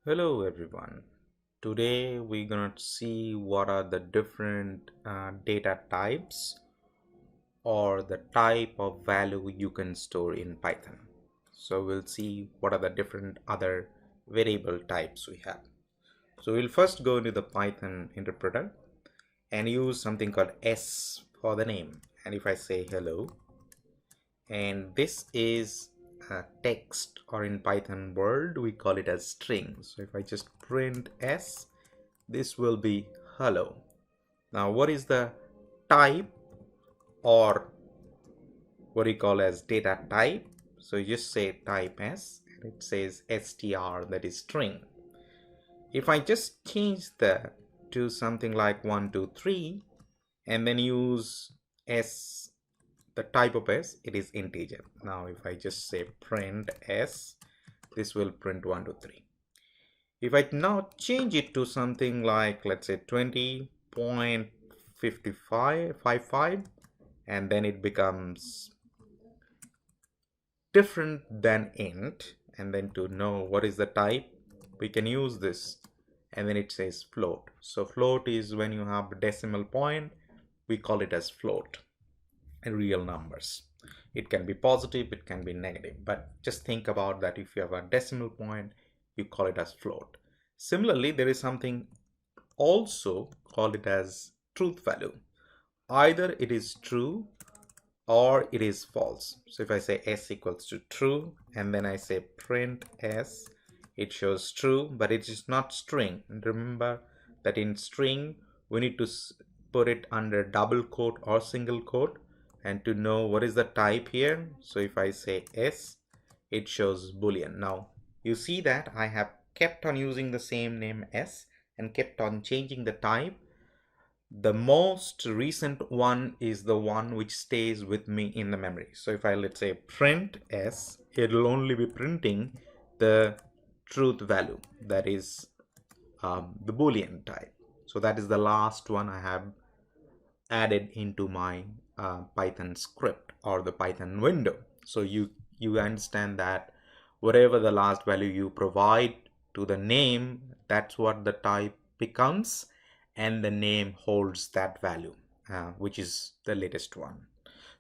Hello everyone. Today we're gonna see what are the different data types or the type of value you can store in Python. So we'll see what are the different other variable types we have. So we'll first go into the Python interpreter and use something called S for the name. And if I say hello, and this is text, or in Python world we call it as string. So if I just print S, this will be hello. Now what is the type, or what we call as data type? So you just say type S and it says str, that is string. If I just change that to something like 1 2 3 and then use S, the type of S, it is integer. Now if I just say print S, this will print 1 2 3. If I now change it to something like, let's say 20.55 and then it becomes different than int, and then to know what is the type, we can use this, and then it says float. So float is when you have a decimal point, we call it as float. And real numbers, it can be positive, it can be negative, but just think about that. If you have a decimal point, you call it as float. Similarly, there is something also called it as truth value. Either it is true or it is false. So if I say S equals to true and then I say print S, it shows true, but it is not string. And remember that in string we need to put it under double quote or single quote, and to know what is the type here. So if I say S, it shows Boolean. Now you see that I have kept on using the same name S and kept on changing the type. The most recent one is the one which stays with me in the memory. So if I, let's say, print S, it will only be printing the truth value, that is the Boolean type. So that is the last one I have added into my Python script or the Python window. So you understand that whatever the last value you provide to the name, that's what the type becomes, and the name holds that value, which is the latest one.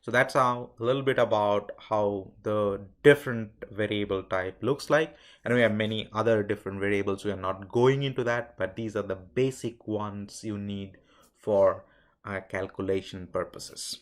So that's how a little bit about how the different variable type looks like, and we have many other different variables. We are not going into that, but these are the basic ones you need for calculation purposes.